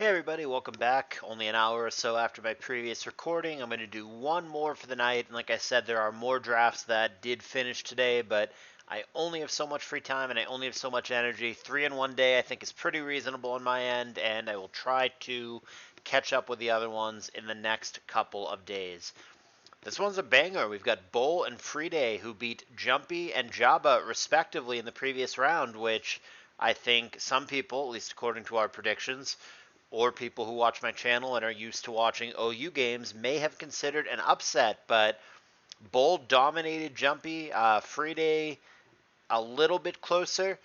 Hey everybody, welcome back. Only an hour or so after my previous recording. I'm going to do one more for the night. And like I said, there are more drafts that did finish today, but I only have so much free time and I only have so much energy. 3 in 1 day I think is pretty reasonable on my end, and I will try to catch up with the other ones in the next couple of days. This one's a banger. We've got Bhol and Freeday, who beat Jumpy and Jabba respectively in the previous round, which I think some people, at least according to our predictions, or people who watch my channel and are used to watching OU games may have considered an upset, but Bhol dominated Jumpy. Freeday a little bit closer.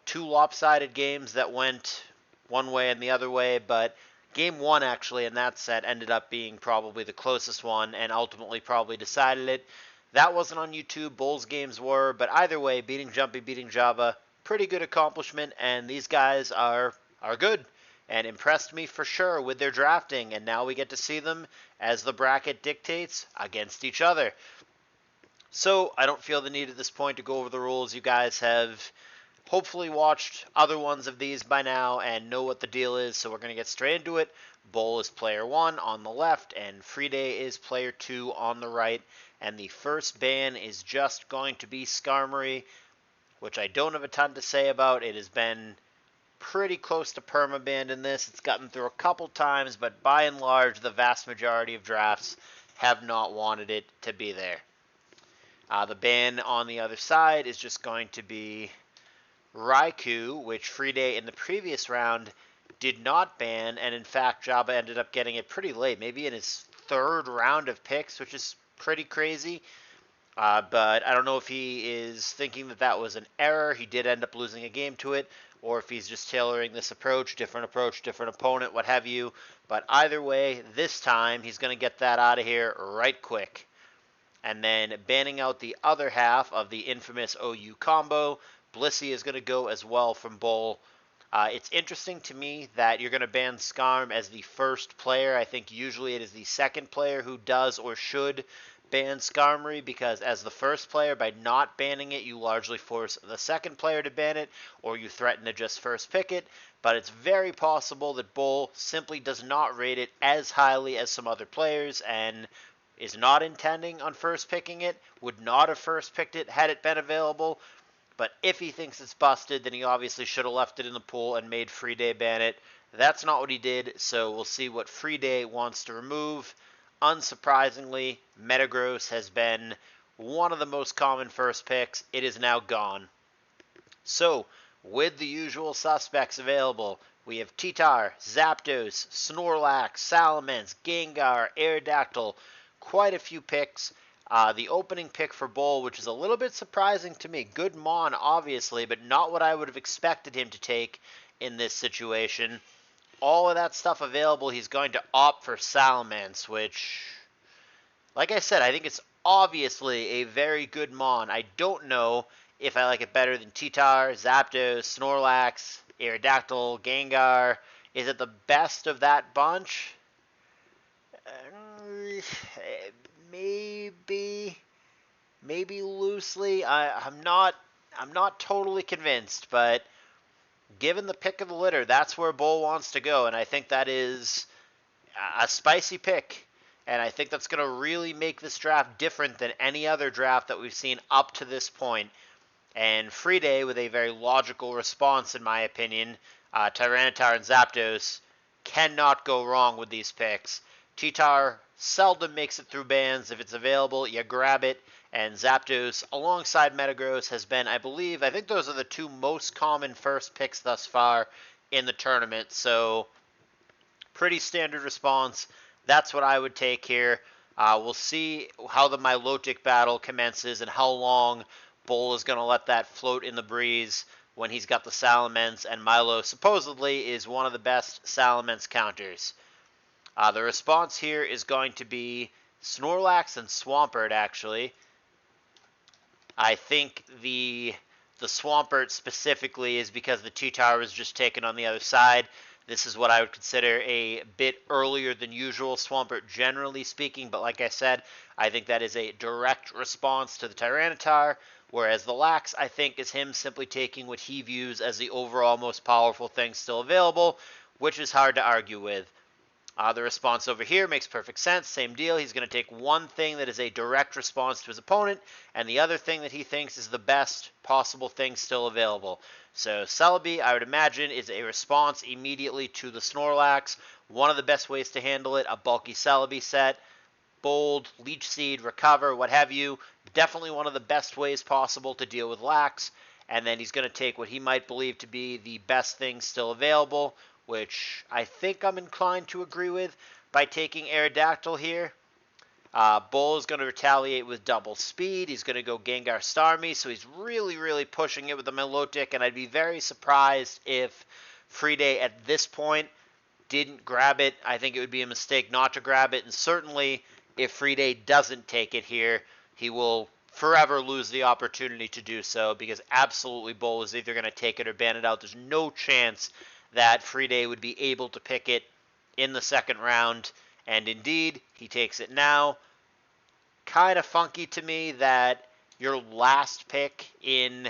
Two lopsided games that went one way and the other way, but game one actually in that set ended up being probably the closest one and ultimately probably decided it. That wasn't on YouTube. Bhol's games were, but either way, beating Jumpy, beating Java, pretty good accomplishment, and these guys are good and impressed me for sure with their drafting, and now we get to see them, as the bracket dictates, against each other. So I don't feel the need at this point to go over the rules. You guys have hopefully watched other ones of these by now and know what the deal is, so we're going to get straight into it. Bhol is player 1 on the left, and Freeday is player 2 on the right, and the first ban is just going to be Skarmory, which I don't have a ton to say about. It has been pretty close to permaban in this. It's gotten through a couple times, but by and large, the vast majority of drafts have not wanted it to be there. The ban on the other side is just going to be Raikou, which Freeday in the previous round did not ban, and in fact, Jabba ended up getting it pretty late, maybe in his third round of picks, which is pretty crazy. But I don't know if he is thinking that that was an error. He did end up losing a game to it, or if he's just tailoring this approach, different opponent, what have you. But either way, this time he's going to get that out of here right quick. And then banning out the other half of the infamous OU combo, Blissey is going to go as well from Bhol. It's interesting to me that you're going to ban Skarm as the first player. I think usually it is the second player who does or should ban Skarmory, because as the first player, by not banning it, you largely force the second player to ban it, or you threaten to just first pick it. But it's very possible that Bhol simply does not rate it as highly as some other players and is not intending on first picking it, would not have first picked it had it been available. But if he thinks it's busted, then he obviously should have left it in the pool and made Freeday ban it. That's not what he did, so we'll see what Freeday wants to remove. Unsurprisingly, Metagross has been one of the most common first picks. It is now gone. So, with the usual suspects available, we have Titar, Zapdos, Snorlax, Salamence, Gengar, Aerodactyl, quite a few picks. The opening pick for Bhol, which is a little bit surprising to me. Good Mon, obviously, but not what I would have expected him to take in this situation. All of that stuff available, he's going to opt for Salamence, which, like I said, I think it's obviously a very good Mon. I don't know if I like it better than Titar, Zapdos, Snorlax, Aerodactyl, Gengar. Is it the best of that bunch? Maybe loosely. I'm not totally convinced, but given the pick of the litter, that's where Bhol wants to go, and I think that is a spicy pick. And I think that's going to really make this draft different than any other draft that we've seen up to this point. And Freeday, with a very logical response, in my opinion, Tyranitar and Zapdos, cannot go wrong with these picks. Titar seldom makes it through bans. If it's available, you grab it. And Zapdos, alongside Metagross, has been, I think those are the two most common first picks thus far in the tournament. So, pretty standard response. That's what I would take here. We'll see how the Milotic battle commences and how long Bhol is going to let that float in the breeze when he's got the Salamence, and Milo supposedly is one of the best Salamence counters. The response here is going to be Snorlax and Swampert, actually. I think the Swampert specifically is because the Titar was just taken on the other side. This is what I would consider a bit earlier than usual Swampert, generally speaking, but like I said, I think that is a direct response to the Tyranitar, whereas the Lax, I think, is him simply taking what he views as the overall most powerful thing still available, which is hard to argue with. The response over here makes perfect sense. Same deal. He's going to take one thing that is a direct response to his opponent, and the other thing that he thinks is the best possible thing still available. So Celebi, I would imagine, is a response immediately to the Snorlax. One of the best ways to handle it, a bulky Celebi set. Bold, Leech Seed, Recover, what have you. Definitely one of the best ways possible to deal with Lax. And then he's going to take what he might believe to be the best thing still available, which I think I'm inclined to agree with by taking Aerodactyl here. Bhol is going to retaliate with double speed. He's going to go Gengar Starmie, so he's really, really pushing it with the Milotic, and I'd be very surprised if Freeday at this point didn't grab it. I think it would be a mistake not to grab it, and certainly if Freeday doesn't take it here, he will forever lose the opportunity to do so, because absolutely Bhol is either going to take it or ban it out. There's no chance that Freeday would be able to pick it in the second round, and indeed, he takes it now. Kind of funky to me that your last pick in,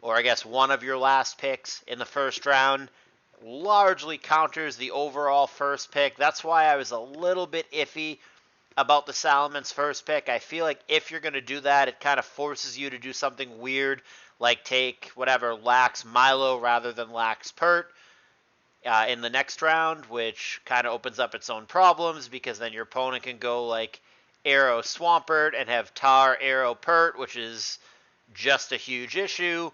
or I guess one of your last picks in the first round, largely counters the overall first pick. That's why I was a little bit iffy about the Salamence first pick. I feel like if you're going to do that, it kind of forces you to do something weird, like take whatever Lax Milo rather than Lax Pert in the next round, which kind of opens up its own problems, because then your opponent can go like Arrow Swampert and have Tar Arrow Pert, which is just a huge issue.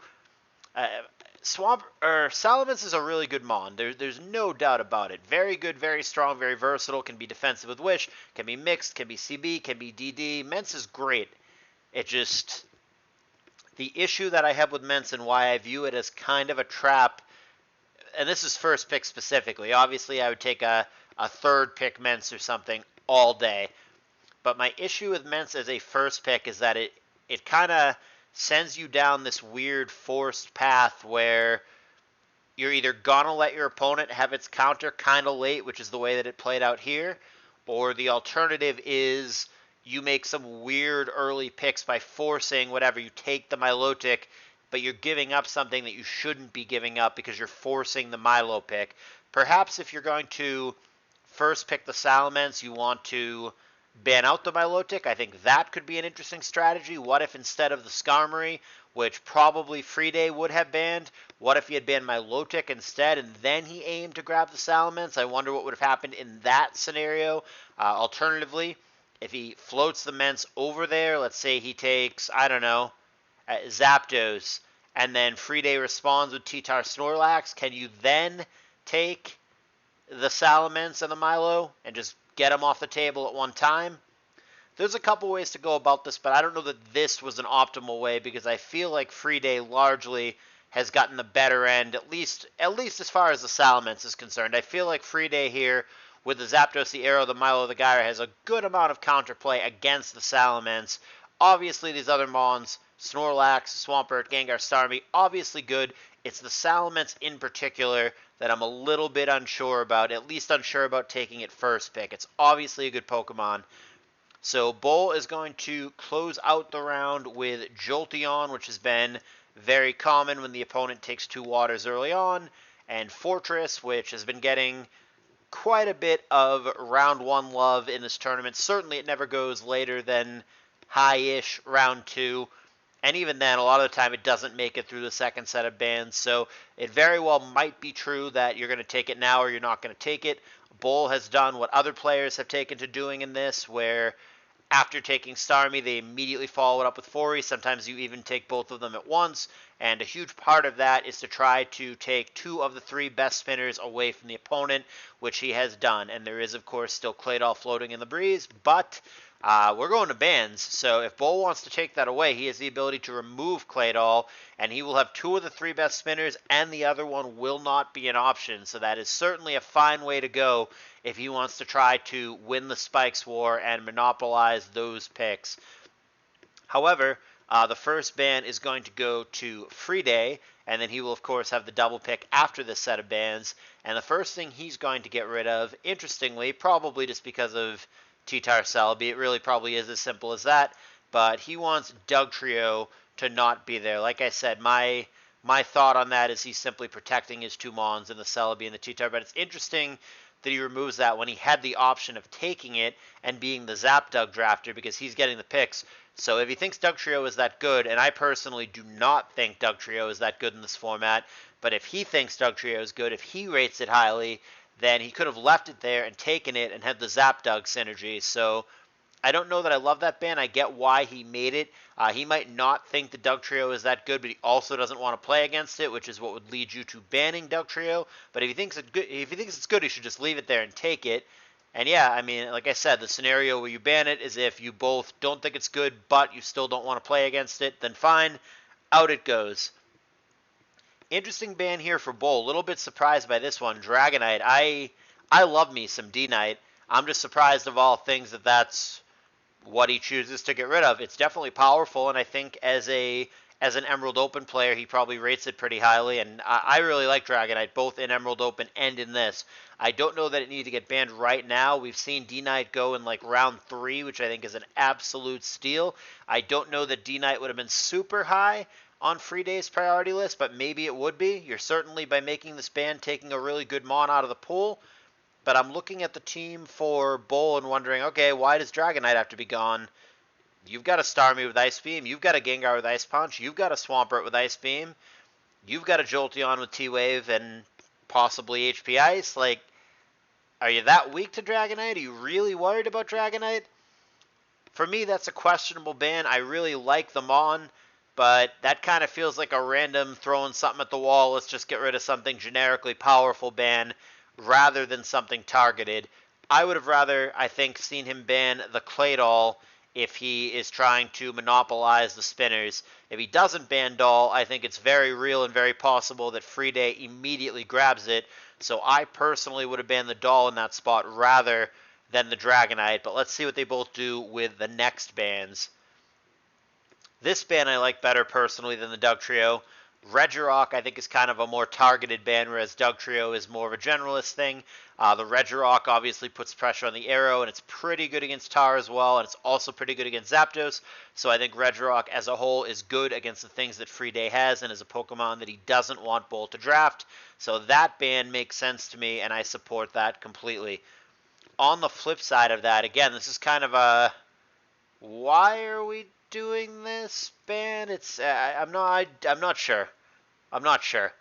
Salamence is a really good mon. There's no doubt about it. Very good, very strong, very versatile. Can be defensive with Wish. Can be mixed. Can be CB. Can be DD. Mence is great. It just, the issue that I have with Mence and why I view it as kind of a trap, and this is first pick specifically. Obviously, I would take a third pick Mence or something all day. But my issue with Mence as a first pick is that it kind of sends you down this weird forced path where you're either gonna let your opponent have its counter kind of late, which is the way that it played out here, or the alternative is you make some weird early picks by forcing whatever. You take the Milotic, but you're giving up something that you shouldn't be giving up because you're forcing the Milo pick. Perhaps if you're going to first pick the Salamence, you want to ban out the Milotic. I think that could be an interesting strategy. What if instead of the Skarmory, which probably Freeday would have banned, what if he had banned Milotic instead, and then he aimed to grab the Salamence? I wonder what would have happened in that scenario. Alternatively, if he floats the Mence over there, let's say he takes, I don't know, Zapdos, and then Freeday responds with T-Tar Snorlax, can you then take the Salamence and the Milo and just get them off the table at one time? There's a couple ways to go about this, but I don't know that this was an optimal way, because I feel like Freeday largely has gotten the better end, at least as far as the Salamence is concerned. I feel like Freeday here, with the Zapdos, the Arrow, the Milo, the Gyre, has a good amount of counterplay against the Salamence. Obviously, these other Mons, Snorlax, Swampert, Gengar, Starmie, obviously good. It's the Salamence in particular that I'm a little bit unsure about, at least unsure about taking it first pick. It's obviously a good Pokemon. So Bhol is going to close out the round with Jolteon, which has been very common when the opponent takes two waters early on, and Fortress, which has been getting quite a bit of round one love in this tournament. Certainly it never goes later than high-ish round two, and even then, a lot of the time, it doesn't make it through the second set of bans. So it very well might be true that you're going to take it now or you're not going to take it. Bhol has done what other players have taken to doing in this, where after taking Starmie, they immediately follow it up with Fori. Sometimes you even take both of them at once. And a huge part of that is to try to take two of the three best spinners away from the opponent, which he has done. And there is, of course, still Claydol floating in the breeze, but we're going to bans, so if Bhol wants to take that away, he has the ability to remove Claydol, and he will have two of the three best spinners, and the other one will not be an option. So that is certainly a fine way to go if he wants to try to win the Spikes War and monopolize those picks. However, the first ban is going to go to Freeday, and then he will, of course, have the double pick after this set of bans. And the first thing he's going to get rid of, interestingly, probably just because of T-Tar Celebi, it really probably is as simple as that, but he wants Dugtrio to not be there. Like I said, my my thought on that is he's simply protecting his 2 Mons and the Celebi and the T-Tar, but it's interesting that he removes that when he had the option of taking it and being the Zap Dug drafter because he's getting the picks. So if he thinks Dugtrio is that good, and I personally do not think Dugtrio is that good in this format, but if he thinks Dugtrio is good, if he rates it highly, then he could have left it there and taken it and had the Zap Dug synergy. So I don't know that I love that ban. I get why he made it. He might not think the Dugtrio is that good, but he also doesn't want to play against it, which is what would lead you to banning Dugtrio. But if he thinks it's good, he should just leave it there and take it. And yeah, I mean, like I said, the scenario where you ban it is if you both don't think it's good, but you still don't want to play against it, then fine, out it goes. Interesting ban here for Bhol. A little bit surprised by this one. Dragonite. I love me some D-Knight. I'm just surprised of all things that that's what he chooses to get rid of. It's definitely powerful, and I think as an Emerald Open player, he probably rates it pretty highly, and I really like Dragonite, both in Emerald Open and in this. I don't know that it needs to get banned right now. We've seen D-Knight go in like round 3, which I think is an absolute steal. I don't know that D-Knight would have been super high on Freeday's priority list, but maybe it would be. You're certainly, by making this ban, taking a really good Mon out of the pool. But I'm looking at the team for Bhol and wondering, okay, why does Dragonite have to be gone? You've got a Starmie with Ice Beam. You've got a Gengar with Ice Punch. You've got a Swampert with Ice Beam. You've got a Jolteon with T-Wave and possibly HP Ice. Like, are you that weak to Dragonite? Are you really worried about Dragonite? For me, that's a questionable ban. I really like the Mon, but that kind of feels like a random throwing something at the wall. Let's just get rid of something generically powerful ban rather than something targeted. I would have rather, I think, seen him ban the Claydol if he is trying to monopolize the spinners. If he doesn't ban Doll, I think it's very real and very possible that Freeday immediately grabs it. So I personally would have banned the Doll in that spot rather than the Dragonite. But let's see what they both do with the next bans. This ban I like better personally than the Dugtrio. Regirock, I think, is kind of a more targeted ban, whereas Dugtrio is more of a generalist thing. The Regirock obviously puts pressure on the arrow, and it's pretty good against Tar as well, and it's also pretty good against Zapdos. So I think Regirock as a whole is good against the things that Freeday has, and is a Pokemon that he doesn't want Bhol to draft. So that ban makes sense to me, and I support that completely. On the flip side of that, again, this is kind of a why are we doing this ban? It's I'm not sure. I'm not sure.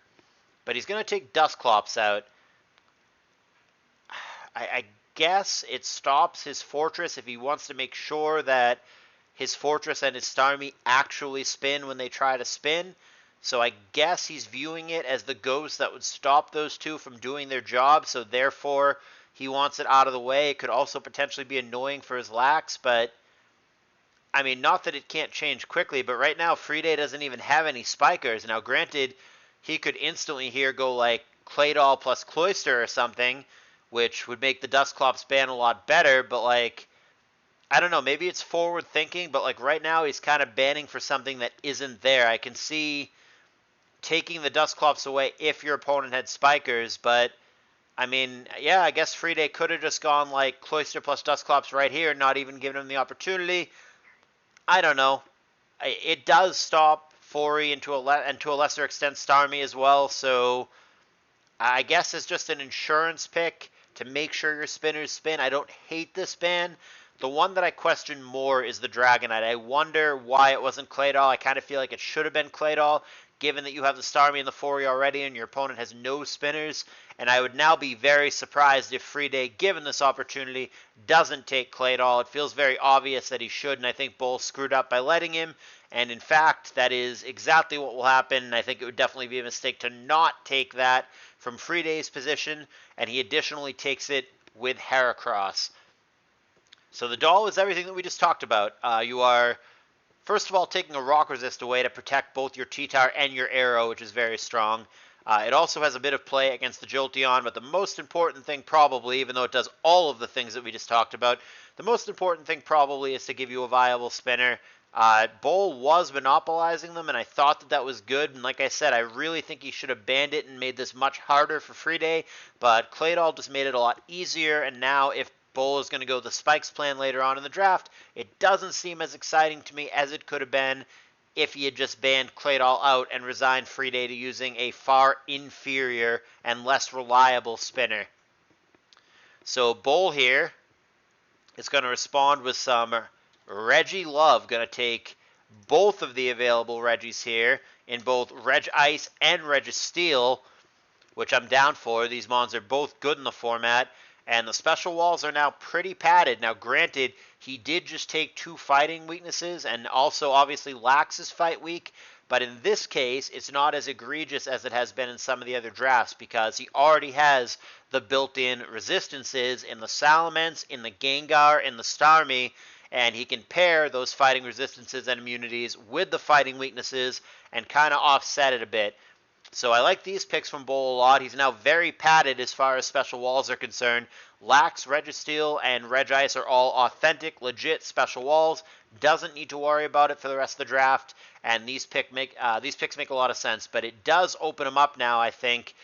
But he's going to take Dusclops out. I guess it stops his Fortress if he wants to make sure that his Fortress and his Starmie actually spin when they try to spin. So I guess he's viewing it as the ghost that would stop those two from doing their job. So therefore, he wants it out of the way. It could also potentially be annoying for his Lax, but I mean, not that it can't change quickly, but right now Freeday doesn't even have any spikers. Now, granted, he could instantly here go like Claydol plus Cloyster or something, which would make the Dusclops ban a lot better, but like, I don't know, maybe it's forward thinking, but like right now he's kind of banning for something that isn't there. I can see taking the Dusclops away if your opponent had spikers, but I mean, yeah, I guess Freeday could have just gone like Cloyster plus Dusclops right here, not even given him the opportunity. I don't know. It does stop Fori and to a lesser extent Starmie as well, so I guess it's just an insurance pick to make sure your spinners spin. I don't hate this ban. The one that I question more is the Dragonite. I wonder why it wasn't Claydol. I kind of feel like it should have been Claydol, given that you have the Starmie and the Fori already and your opponent has no spinners. And I would now be very surprised if Freeday, given this opportunity, doesn't take Claydol. It feels very obvious that he should, and I think Bhol screwed up by letting him. And in fact, that is exactly what will happen. I think it would definitely be a mistake to not take that from Freeday's position, and he additionally takes it with Heracross. So the Doll is everything that we just talked about. You are, first of all, taking a Rock Resist away to protect both your T-Tar and your Arrow, which is very strong. It also has a bit of play against the Jolteon, but the most important thing probably, even though it does all of the things that we just talked about, the most important thing probably is to give you a viable spinner. Bhol was monopolizing them, and I thought that that was good. And like I said, I really think he should have banned it and made this much harder for Freeday. But Claydol just made it a lot easier, and now if Bhol is going to go the Spikes plan later on in the draft, it doesn't seem as exciting to me as it could have been. if he had just banned Claydol out and resigned Freeday to using a far inferior and less reliable spinner. So Bhol here is going to respond with some Reggie Love. Going to take both of the available Reggies here in both Reg Ice and Reg Steel, which I'm down for. These mons are both good in the format, and the special walls are now pretty padded. Now, granted, he did just take 2 fighting weaknesses and also obviously lacks his fight weak, but in this case, it's not as egregious as it has been in some of the other drafts because he already has the built-in resistances in the Salamence, in the Gengar, in the Starmie, and he can pair those fighting resistances and immunities with the fighting weaknesses and kind of offset it a bit. So I like these picks from Bhol a lot. He's now very padded as far as special walls are concerned. Lax, Registeel, and Regice are all authentic, legit special walls. Doesn't need to worry about it for the rest of the draft. And these picks make a lot of sense. But it does open him up now, I think,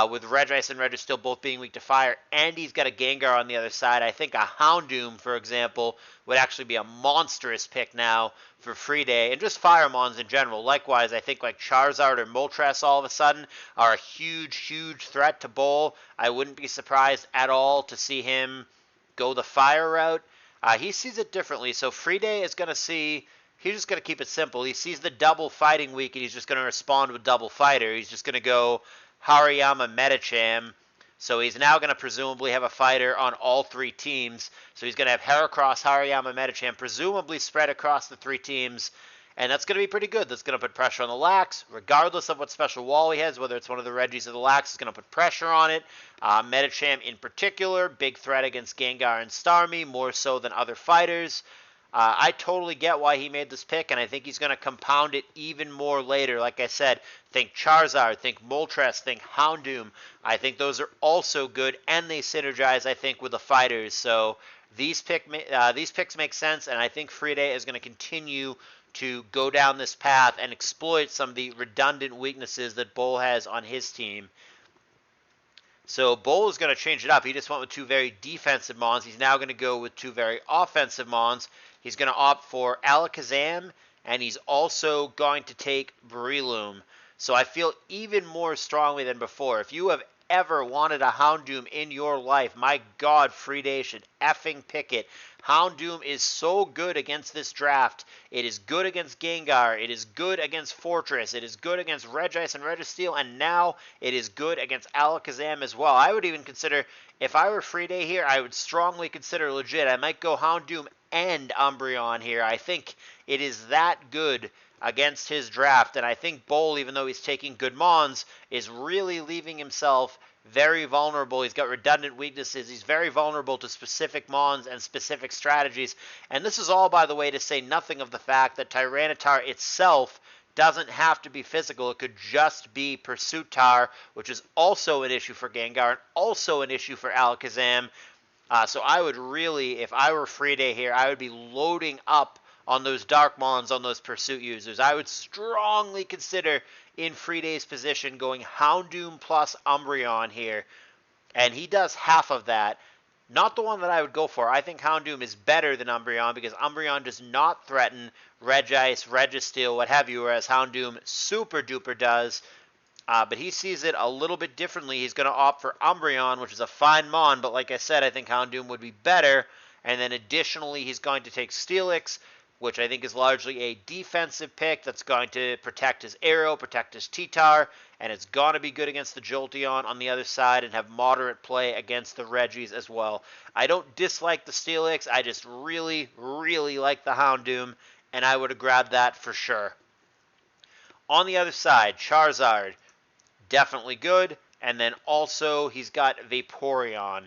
with Regice and Registeel both being weak to fire. And he's got a Gengar on the other side. I think a Houndoom, for example, would actually be a monstrous pick now for Freeday, and just Fire Mons in general. Likewise, I think like Charizard or Moltres all of a sudden are a huge, huge threat to Bhol. I wouldn't be surprised at all to see him go the Fire route. He sees it differently, so Freeday is going to see, he's just going to keep it simple. He sees the double fighting weak, and he's just going to respond with double fighter. He's just going to go Hariyama Medicham. So he's now going to presumably have a fighter on all 3 teams. So he's going to have Heracross, Hariyama, Medicham, presumably spread across the 3 teams. And that's going to be pretty good. That's going to put pressure on the Lax, regardless of what special wall he has, whether it's one of the Reggies or the Lax, is going to put pressure on it. Medicham in particular, big threat against Gengar and Starmie, more so than other fighters. I totally get why he made this pick, and I think he's going to compound it even more later. Like I said, think Charizard, think Moltres, think Houndoom. I think those are also good, and they synergize, I think, with the fighters. So these picks make sense, and I think Freeday is going to continue to go down this path and exploit some of the redundant weaknesses that Bhol has on his team. So Bhol is going to change it up. He just went with 2 very defensive mons. He's now going to go with 2 very offensive mons. He's going to opt for Alakazam, and he's also going to take Breloom. So I feel even more strongly than before. If you have ever wanted a Houndoom in your life, my God, Freeday should effing pick it. Houndoom is so good against this draft. It is good against Gengar. It is good against Fortress. It is good against Regice and Registeel. And now it is good against Alakazam as well. I would even consider, if I were Freeday here, I would strongly consider legit. I might go Houndoom and Umbreon here. I think it is that good against his draft. And I think Bhol, even though he's taking good mons, is really leaving himself very vulnerable. He's got redundant weaknesses. He's very vulnerable to specific mons and specific strategies. And this is all, by the way, to say nothing of the fact that Tyranitar itself doesn't have to be physical. It could just be Pursuit Tar, which is also an issue for Gengar and also an issue for Alakazam. So I would really, if I were Freeday here, I would be loading up on those Dark Mons, on those Pursuit users. I would strongly consider, in Freeday's position, going Houndoom plus Umbreon here. And he does half of that. Not the one that I would go for. I think Houndoom is better than Umbreon because Umbreon does not threaten Regice, Registeel, what have you, whereas Houndoom super duper does. But he sees it a little bit differently. He's going to opt for Umbreon, which is a fine mon, but like I said, I think Houndoom would be better. And then additionally, he's going to take Steelix, which I think is largely a defensive pick that's going to protect his Arrow, protect his T-Tar, and it's going to be good against the Jolteon on the other side and have moderate play against the Reggies as well. I don't dislike the Steelix. I just really, really like the Houndoom, and I would have grabbed that for sure. On the other side, Charizard, definitely good, and then also he's got Vaporeon.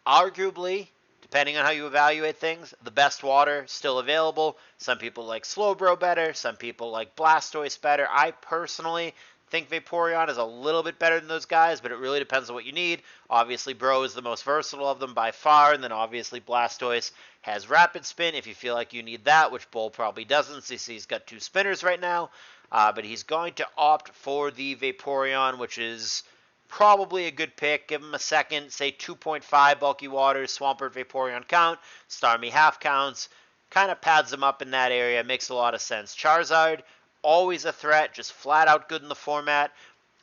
Arguably, depending on how you evaluate things, the best water still available. Some people like Slowbro better. Some people like Blastoise better. I personally think Vaporeon is a little bit better than those guys, but it really depends on what you need. Obviously, Bro is the most versatile of them by far, and then obviously Blastoise has Rapid Spin if you feel like you need that, which Bhol probably doesn't, since he's got 2 spinners right now. But he's going to opt for the Vaporeon, which is probably a good pick. Give him a second, say 2.5 bulky waters, Swampert, Vaporeon count, Starmie half counts. kind of pads him up in that area. Makes a lot of sense. Charizard, always a threat, just flat out good in the format.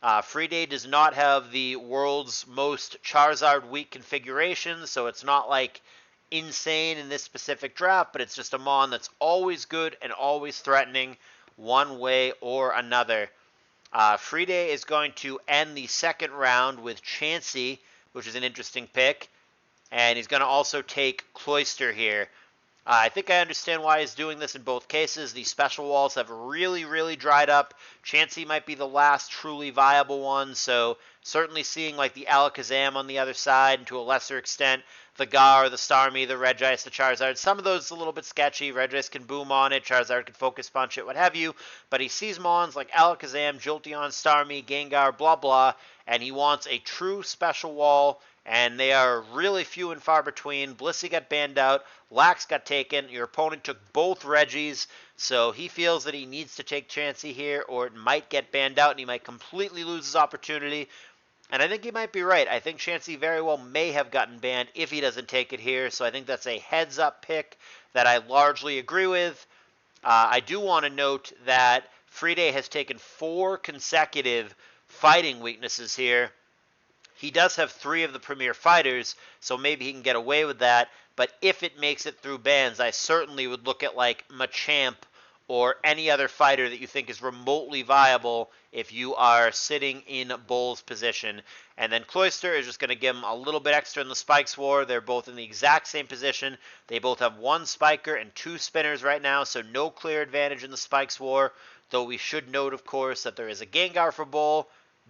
Freeday does not have the world's most Charizard weak configuration, so it's not like insane in this specific draft, but it's just a mon that's always good and always threatening one way or another. Freeday is going to end the second round with Chansey, which is an interesting pick, and he's going to also take Cloyster here. I think I understand why he's doing this in both cases. The special walls have really, really dried up. Chansey might be the last truly viable one, so certainly seeing like the Alakazam on the other side, and to a lesser extent, the Gar, the Starmie, the Regice, the Charizard. Some of those a little bit sketchy. Regice can boom on it, Charizard can focus punch it, what have you. But he sees mons like Alakazam, Jolteon, Starmie, Gengar, blah blah, and he wants a true special wall, and they are really few and far between. Blissey got banned out, Lax got taken, your opponent took both Reggies, so he feels that he needs to take Chansey here, or it might get banned out and he might completely lose his opportunity. And I think he might be right. I think Chansey very well may have gotten banned if he doesn't take it here, so I think that's a heads-up pick that I largely agree with. I do want to note that Freeday has taken 4 consecutive fighting weaknesses here. He does have 3 of the premier fighters, so maybe he can get away with that. But if it makes it through bans, I certainly would look at like Machamp or any other fighter that you think is remotely viable if you are sitting in Bhol's position. And then Cloyster is just going to give him a little bit extra in the Spikes War. They're both in the exact same position. They both have 1 Spiker and 2 Spinners right now, so no clear advantage in the Spikes War. Though we should note, of course, that there is a Gengar for Bhol,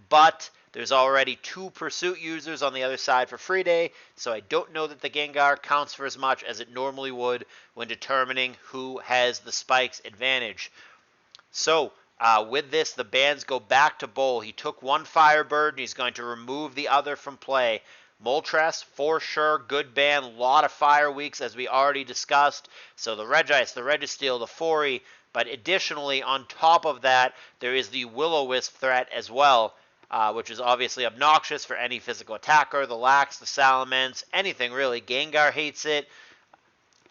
but there's already 2 Pursuit users on the other side for Freeday, so I don't know that the Gengar counts for as much as it normally would when determining who has the Spikes advantage. So, with this, the bans go back to Bhol. He took 1 Firebird, and he's going to remove the other from play. Moltres, for sure, good ban. Lot of fire weeks, as we already discussed. So the Regice, the Registeel, the Fori, but additionally, on top of that, there is the Will-O-Wisp threat as well. Which is obviously obnoxious for any physical attacker, the Lax, the Salamence, anything really. Gengar hates it.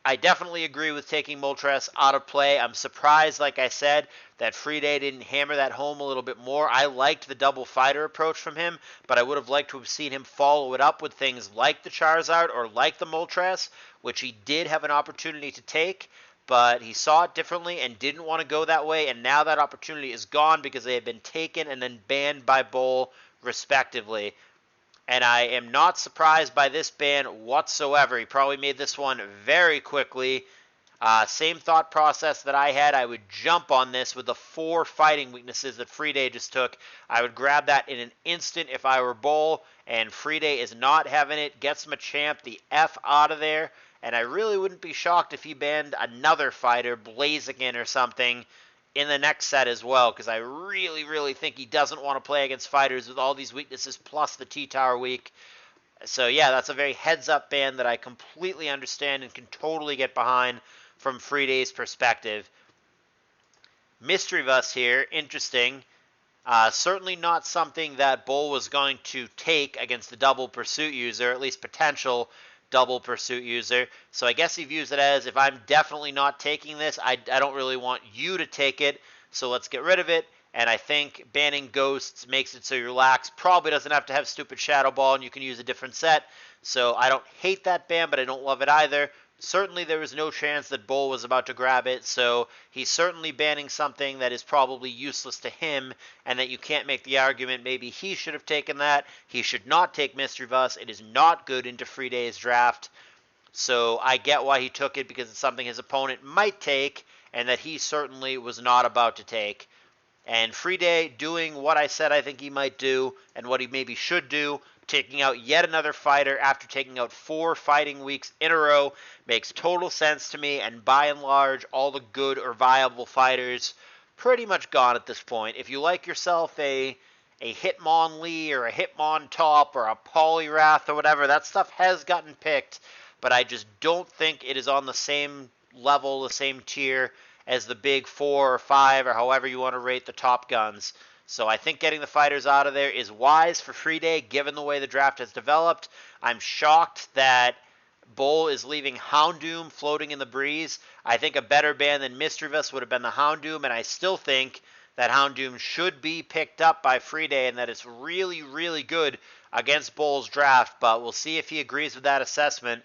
I definitely agree with taking Moltres out of play. I'm surprised, like I said, that Freeday didn't hammer that home a little bit more. I liked the double fighter approach from him, but I would have liked to have seen him follow it up with things like the Charizard or like the Moltres, which he did have an opportunity to take, but he saw it differently and didn't want to go that way, and now that opportunity is gone because they have been taken and then banned by Bhol, respectively. And I am not surprised by this ban whatsoever. He probably made this one very quickly. Same thought process that I had. I would jump on this with the 4 fighting weaknesses that Freeday just took. I would grab that in an instant if I were Bhol, and Freeday is not having it. Gets Machamp the F out of there. And I really wouldn't be shocked if he banned another fighter, Blaziken or something, in the next set as well, because I really, really think he doesn't want to play against fighters with all these weaknesses plus the T-Tower weak. So yeah, that's a very heads-up ban that I completely understand and can totally get behind from Freeday's perspective. Misdreavus here, interesting. Certainly not something that Bhol was going to take against the double pursuit user, at least potential double pursuit user. So I guess he views it as, if I'm definitely not taking this, I don't really want you to take it, so let's get rid of it. And I think banning Ghosts makes it so your Lax probably doesn't have to have stupid Shadow Ball and you can use a different set. So I don't hate that ban, but I don't love it either. Certainly there was no chance that Bhol was about to grab it, so he's certainly banning something that is probably useless to him, and that you can't make the argument maybe he should have taken that. He should not take Misdreavus. It is not good into Freeday's draft, so I get why he took it, because it's something his opponent might take, and that he certainly was not about to take. And Freeday doing what I said I think he might do, and what he maybe should do, taking out yet another fighter after taking out 4 fighting weeks in a row, makes total sense to me, and by and large, all the good or viable fighters pretty much gone at this point. If you like yourself a Hitmonlee or a Hitmontop or a Poliwrath or whatever, that stuff has gotten picked, but I just don't think it is on the same level, the same tier as the big 4 or 5 or however you want to rate the top guns. So I think getting the fighters out of there is wise for Freeday, given the way the draft has developed. I'm shocked that Bhol is leaving Houndoom floating in the breeze. I think a better band than Mischievous would have been the Houndoom, and I still think that Houndoom should be picked up by Freeday and that it's really, really good against Bhol's draft, but we'll see if he agrees with that assessment.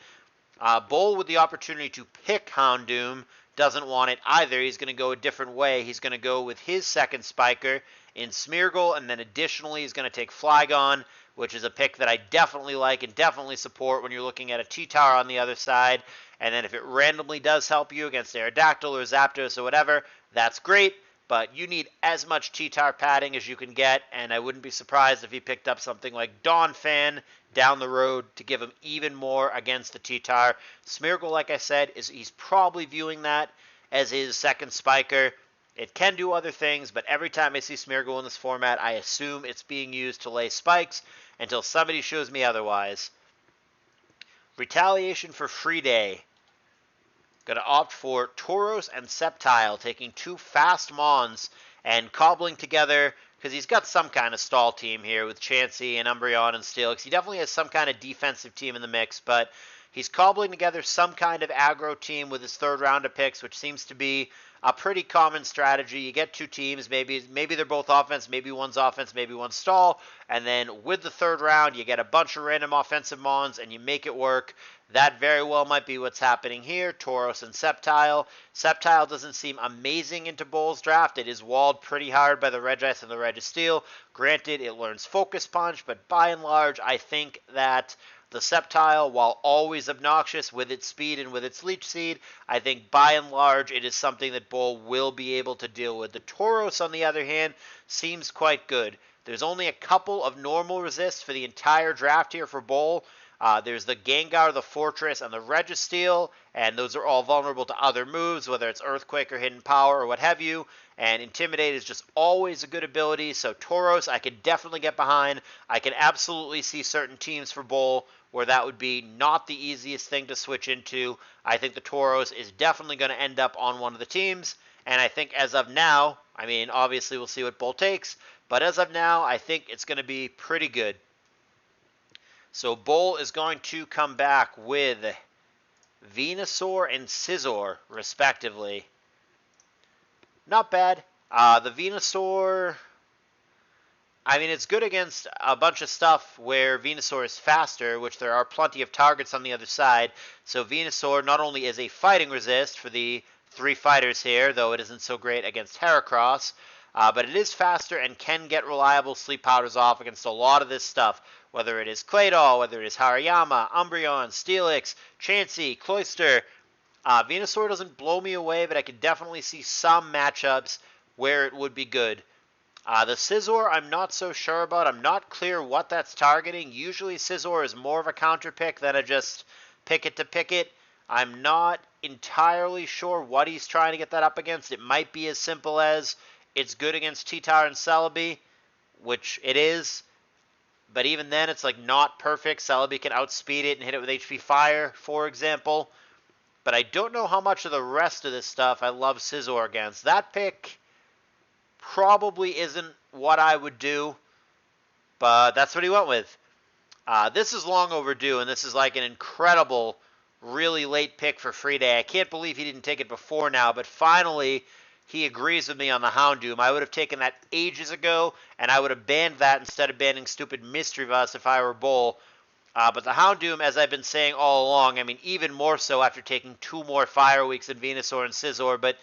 Bhol with the opportunity to pick Houndoom doesn't want it either. He's going to go a different way. He's going to go with his second spiker in Smeargle, and then additionally he's going to take Flygon, which is a pick that I definitely like and definitely support when you're looking at a T-Tower on the other side. And then if it randomly does help you against Aerodactyl or Zapdos or whatever, that's great. But you need as much T-Tar padding as you can get, and I wouldn't be surprised if he picked up something like Donphan down the road to give him even more against the T-Tar. Smeargle, like I said, he's probably viewing that as his second spiker. It can do other things, but every time I see Smeargle in this format, I assume it's being used to lay spikes until somebody shows me otherwise. Retaliation for Freeday. Going to opt for Tauros and Sceptile, taking two fast Mons and cobbling together, because he's got some kind of stall team here with Chansey and Umbreon and Steelix. He definitely has some kind of defensive team in the mix, but he's cobbling together some kind of aggro team with his third round of picks, which seems to be a pretty common strategy. You get two teams, maybe they're both offense, maybe one's offense, maybe one's stall, and then with the third round, you get a bunch of random offensive Mons, and you make it work. That very well might be what's happening here. Tauros and Sceptile. Sceptile doesn't seem amazing into Bhol's draft. It is walled pretty hard by the Regice and the Registeel. Granted, it learns Focus Punch, but by and large, I think that the Sceptile, while always obnoxious with its speed and with its Leech Seed, I think by and large it is something that Bhol will be able to deal with. The Tauros, on the other hand, seems quite good. There's only a couple of normal resists for the entire draft here for Bhol. There's the Gengar, the Fortress, and the Registeel, and those are all vulnerable to other moves, whether it's Earthquake or Hidden Power or what have you. And Intimidate is just always a good ability, so Tauros I could definitely get behind. I can absolutely see certain teams for Bhol where that would be not the easiest thing to switch into. I think the Tauros is definitely going to end up on one of the teams, and I think as of now, I mean, obviously we'll see what Bhol takes, but as of now, I think it's going to be pretty good. So Bhol is going to come back with Venusaur and Scizor, respectively. Not bad. The Venusaur, I mean, it's good against a bunch of stuff where Venusaur is faster, which there are plenty of targets on the other side. So Venusaur not only is a fighting resist for the three fighters here, though it isn't so great against Heracross, but it is faster and can get reliable sleep powders off against a lot of this stuff, whether it is Claydol, whether it is Hariyama, Umbreon, Steelix, Chansey, Cloyster. Venusaur doesn't blow me away, but I can definitely see some matchups where it would be good. The Scizor, I'm not so sure about. I'm not clear what that's targeting. Usually Scizor is more of a counter pick than a just pick it to pick it. I'm not entirely sure what he's trying to get that up against. It might be as simple as it's good against T-Tar and Celebi, which it is. But even then, it's like not perfect. Celebi can outspeed it and hit it with HP Fire, for example. But I don't know how much of the rest of this stuff I love Scizor against. That pick probably isn't what I would do, but that's what he went with. This is long overdue, and this is like an incredible, really late pick for Freeday. I can't believe he didn't take it before now, but finally he agrees with me on the Houndoom. I would have taken that ages ago, and I would have banned that instead of banning stupid Mischievous if I were Bhol. But the Houndoom, as I've been saying all along, I mean, even more so after taking two more Fire Weeks in Venusaur and Scizor, but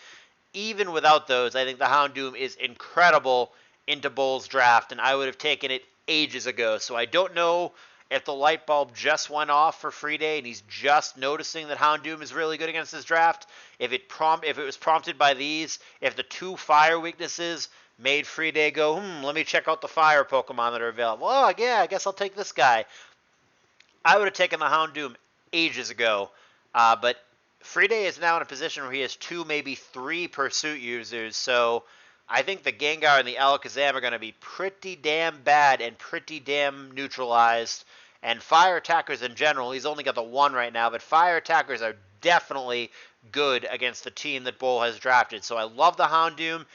even without those, I think the Houndoom is incredible into Bhol's draft, and I would have taken it ages ago. So I don't know if the light bulb just went off for Freeday and he's just noticing that Houndoom is really good against his draft. If it was prompted by these, if the two fire weaknesses made Freeday go, let me check out the fire Pokemon that are available. Oh, yeah, I guess I'll take this guy. I would have taken the Houndoom ages ago. But Freeday is now in a position where he has two, maybe three Pursuit users, so I think the Gengar and the Alakazam are going to be pretty damn bad and pretty damn neutralized. And fire attackers in general, he's only got the one right now, but fire attackers are definitely good against the team that Bhol has drafted. So I love the Houndoom.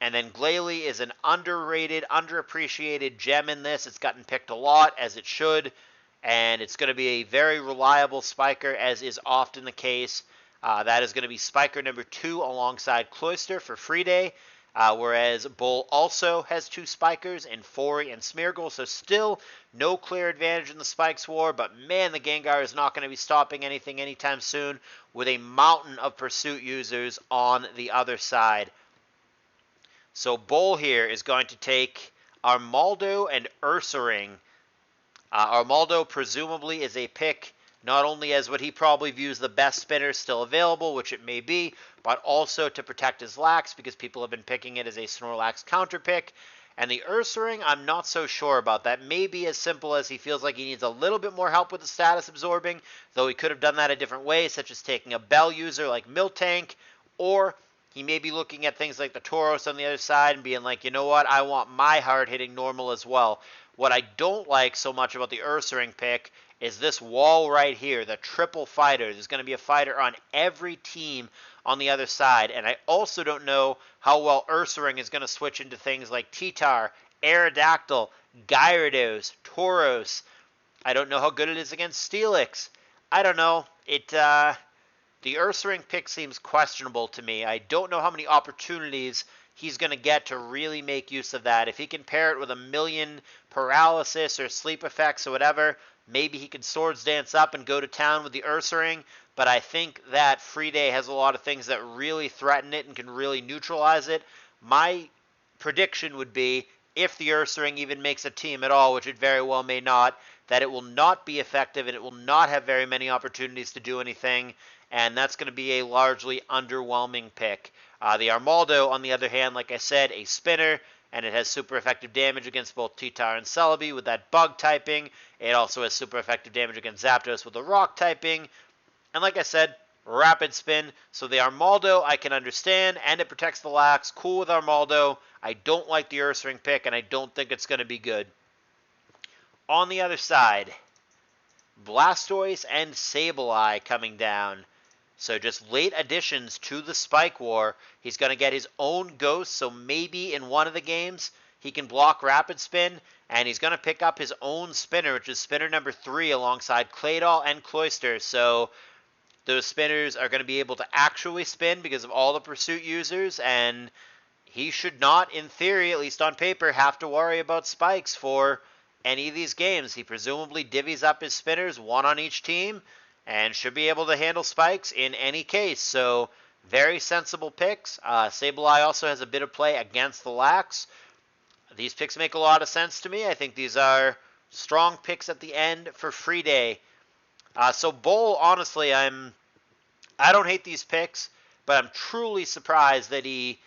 And then Glalie is an underrated, underappreciated gem in this. It's gotten picked a lot, as it should. and it's going to be a very reliable spiker, as is often the case. That is going to be spiker number 2 alongside Cloyster for Freeday, whereas Bhol also has 2 spikers in Fori and Smeargle, so still no clear advantage in the spikes war, but man, the Gengar is not going to be stopping anything anytime soon with a mountain of pursuit users on the other side. So Bhol here is going to take Armaldo and Ursaring. Armaldo presumably is a pick not only as what he probably views the best spinner still available, which it may be, but also to protect his lax because people have been picking it as a Snorlax counter pick. And the Ursaring, I'm not so sure about. That may be as simple as he feels like he needs a little bit more help with the status absorbing, though he could have done that a different way, such as taking a Bell user like Miltank, or he may be looking at things like the Tauros on the other side and being like, you know what, I want my hard hitting normal as well. What I don't like so much about the Ursaring pick is this wall right here, the triple fighter. There's going to be a fighter on every team on the other side, and I also don't know how well Ursaring is going to switch into things like T-Tar, Aerodactyl, Gyarados, Tauros. I don't know how good it is against Steelix. I don't know. The Ursaring pick seems questionable to me. I don't know how many opportunities he's going to get to really make use of that. If he can pair it with a million paralysis or sleep effects or whatever, maybe he can Swords Dance up and go to town with the Ursaring, but I think that Freeday has a lot of things that really threaten it and can really neutralize it. My prediction would be, if the Ursaring even makes a team at all, which it very well may not, that it will not be effective and it will not have very many opportunities to do anything, and that's going to be a largely underwhelming pick. The Armaldo, on the other hand, like I said, a spinner, and it has super effective damage against both T-Tar and Celebi with that bug typing. It also has super effective damage against Zapdos with the rock typing. And like I said, rapid spin. So the Armaldo I can understand, and it protects the lax. Cool with Armaldo. I don't like the Ursaring pick, and I don't think it's going to be good. On the other side, Blastoise and Sableye coming down. So just late additions to the Spike War. He's going to get his own Ghost, so maybe in one of the games he can block Rapid Spin, and he's going to pick up his own spinner, which is spinner number 3 alongside Claydol and Cloyster. So those spinners are going to be able to actually spin because of all the pursuit users, and he should not, in theory, at least on paper, have to worry about spikes for any of these games. He presumably divvies up his spinners, one on each team, and should be able to handle spikes in any case. So very sensible picks. Sableye also has a bit of play against the lax. These picks make a lot of sense to me. I think these are strong picks at the end for Freeday. So Bhol, honestly, I don't hate these picks, but I'm truly surprised that he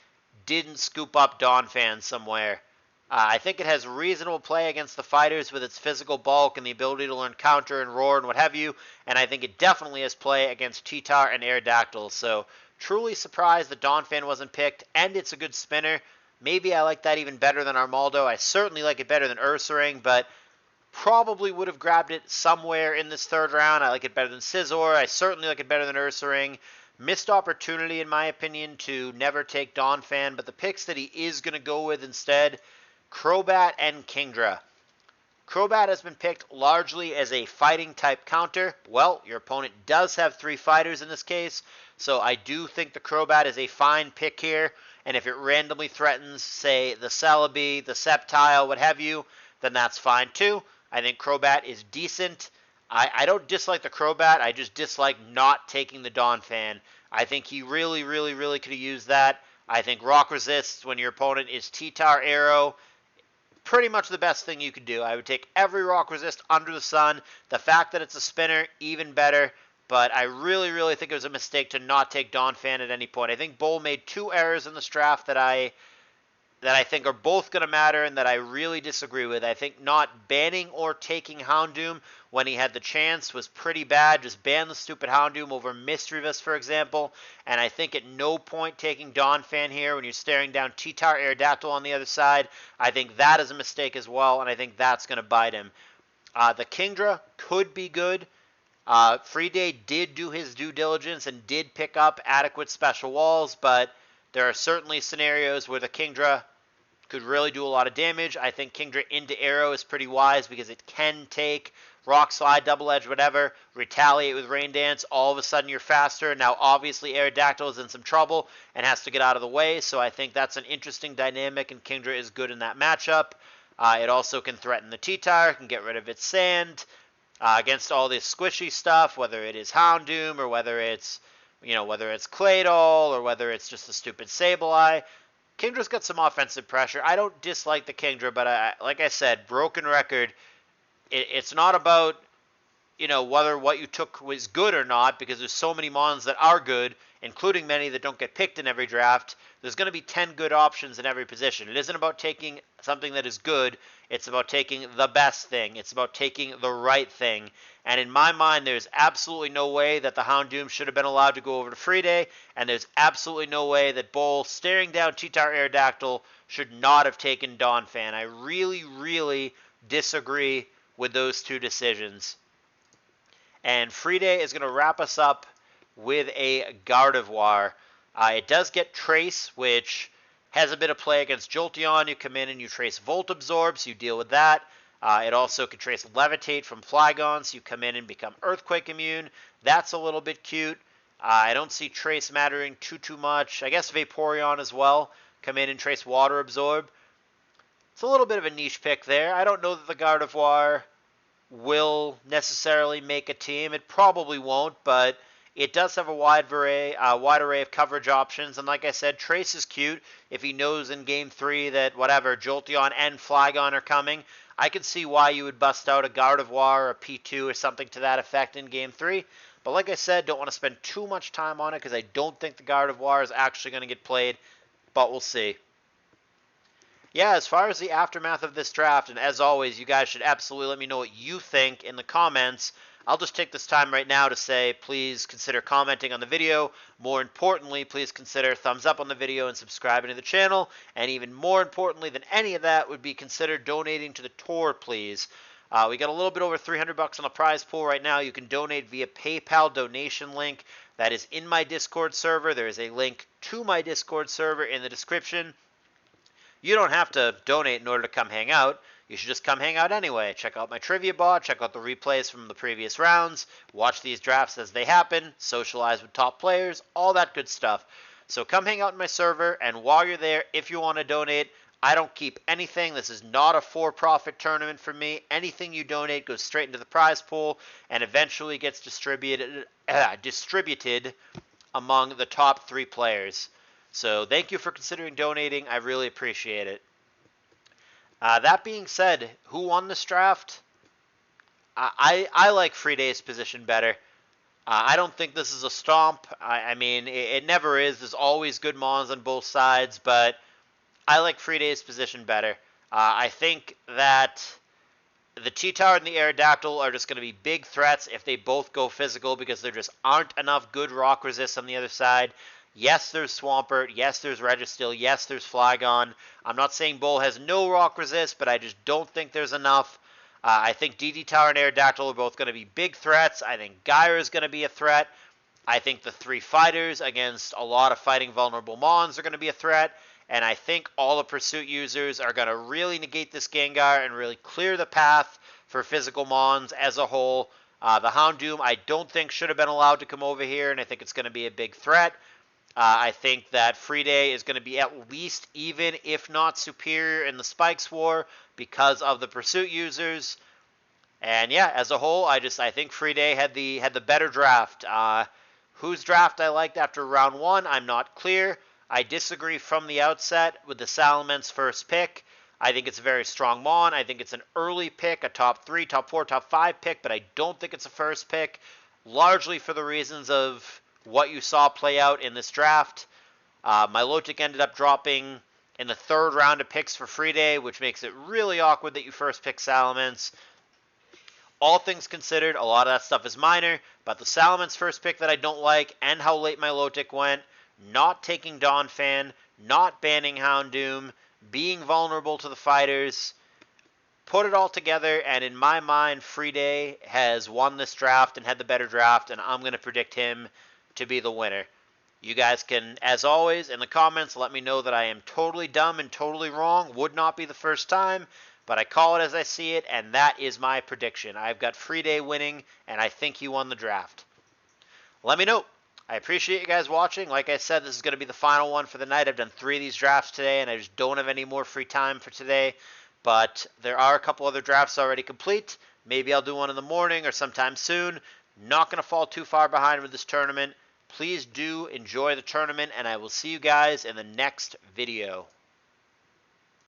didn't scoop up Donphan somewhere. I think it has reasonable play against the fighters with its physical bulk and the ability to learn counter and roar and what have you, and I think it definitely has play against T-Tar and Aerodactyl. So truly surprised that Donphan wasn't picked, and it's a good spinner. Maybe I like that even better than Armaldo. I certainly like it better than Ursaring, but probably would have grabbed it somewhere in this third round. I like it better than Scizor. I certainly like it better than Ursaring. Missed opportunity, in my opinion, to never take Donphan, but the picks that he is going to go with instead, Crobat and Kingdra. Crobat has been picked largely as a fighting type counter. Well, your opponent does have 3 fighters in this case, so I do think the Crobat is a fine pick here, and if it randomly threatens, say, the Celebi, the Sceptile, what have you, then that's fine too. I think Crobat is decent. I don't dislike the Crobat, I just dislike not taking the Donphan. I think he really could have used that. I think Rock Resists when your opponent is T-Tar Arrow, pretty much the best thing you could do. I would take every Rock Resist under the sun. The fact that it's a spinner, even better. But I really think it was a mistake to not take Donphan at any point. I think Bhol made 2 errors in this draft that I think are both going to matter and that I really disagree with. I think not banning or taking Houndoom when he had the chance was pretty bad. Just ban the stupid Houndoom over Misdreavus, for example. And I think at no point taking Donphan here when you're staring down T-Tar Aerodactyl on the other side. I think that is a mistake as well, and I think that's going to bite him. The Kingdra could be good. Freeday did do his due diligence and did pick up adequate special walls, but there are certainly scenarios where the Kingdra could really do a lot of damage. I think Kingdra into Arrow is pretty wise because it can take Rock Slide, Double Edge, whatever, retaliate with Rain Dance, all of a sudden you're faster. Now, obviously, Aerodactyl is in some trouble and has to get out of the way, so I think that's an interesting dynamic, and Kingdra is good in that matchup. It also can threaten the T-Tire, can get rid of its sand. Against all this squishy stuff, whether it is Houndoom or whether it's Claydol or whether it's just a stupid Sableye, Kingdra's got some offensive pressure. I don't dislike the Kingdra, but like I said, broken record. It's not about whether what you took was good or not, because there's so many mons that are good, including many that don't get picked in every draft. There's going to be 10 good options in every position. It isn't about taking something that is good. It's about taking the best thing. It's about taking the right thing. And in my mind, there's absolutely no way that the Houndoom should have been allowed to go over to Freeday, and there's absolutely no way that Bhol, staring down T-Tar Aerodactyl, should not have taken Donphan. I really, really disagree with those two decisions. And Freeday is going to wrap us up with a Gardevoir. It does get Trace, which has a bit of play against Jolteon. You come in and you trace Volt Absorb, so you deal with that. It also can trace Levitate from Flygon, so you come in and become Earthquake immune. That's a little bit cute. I don't see Trace mattering too much. I guess Vaporeon as well. Come in and trace Water Absorb. It's a little bit of a niche pick there. I don't know that the Gardevoir will necessarily make a team. It probably won't, but it does have a wide array of coverage options. And like I said, Trace is cute. If he knows in Game 3 that whatever, Jolteon and Flygon are coming, I could see why you would bust out a Gardevoir or a P2 or something to that effect in Game 3. But like I said, don't want to spend too much time on it because I don't think the Gardevoir is actually going to get played. But we'll see. Yeah, as far as the aftermath of this draft, and as always, you guys should absolutely let me know what you think in the comments. I'll just take this time right now to say, please consider commenting on the video. More importantly, please consider thumbs up on the video and subscribing to the channel. And even more importantly than any of that would be consider donating to the tour, please. We got a little bit over $300 on the prize pool right now. You can donate via PayPal donation link. That is in my Discord server. There is a link to my Discord server in the description. You don't have to donate in order to come hang out. You should just come hang out anyway. Check out my trivia bot, check out the replays from the previous rounds, watch these drafts as they happen, socialize with top players, all that good stuff. So come hang out in my server, and while you're there, if you want to donate, I don't keep anything. This is not a for-profit tournament for me. Anything you donate goes straight into the prize pool and eventually gets distributed among the top 3 players. So thank you for considering donating. I really appreciate it. That being said, who won this draft? I like Freeday's position better. I don't think this is a stomp. I mean, it never is. There's always good mons on both sides, but I like Freeday's position better. I think that the T-Tower and the Aerodactyl are just going to be big threats if they both go physical, because there just aren't enough good rock resists on the other side. Yes, there's Swampert. Yes, there's Registeel. Yes, there's Flygon. I'm not saying Bhol has no rock resist, but I just don't think there's enough. I think DD Tower and Aerodactyl are both going to be big threats. I think Gyre is going to be a threat. I think the 3 fighters against a lot of fighting vulnerable mons are going to be a threat. And I think all the Pursuit users are going to really negate this Gengar and really clear the path for physical mons as a whole. The Houndoom I don't think should have been allowed to come over here, and I think it's going to be a big threat. I think that Freeday is going to be at least even, if not superior, in the Spikes War because of the Pursuit users. And yeah, as a whole, I think Freeday had the better draft. Whose draft I liked after round 1, I'm not clear. I disagree from the outset with the Salamence first pick. I think it's a very strong mon. I think it's an early pick, a top 3, top 4, top 5 pick, but I don't think it's a first pick, largely for the reasons of what you saw play out in this draft. Milotic ended up dropping in the 3rd round of picks for Freeday, which makes it really awkward that you first pick Salamence. All things considered, a lot of that stuff is minor, but the Salamence first pick that I don't like, and how late Milotic went, not taking Donphan, not banning Houndoom, being vulnerable to the fighters, put it all together, and in my mind, Freeday has won this draft and had the better draft, and I'm going to predict him to be the winner. You guys can, as always, in the comments, let me know that I am totally dumb and totally wrong. Would not be the first time, but I call it as I see it, and that is my prediction. I've got Freeday winning, and I think he won the draft. Let me know. I appreciate you guys watching. Like I said, this is going to be the final one for the night. I've done 3 of these drafts today, and I just don't have any more free time for today. But there are a couple other drafts already complete. Maybe I'll do one in the morning or sometime soon. Not going to fall too far behind with this tournament. Please do enjoy the tournament, and I will see you guys in the next video.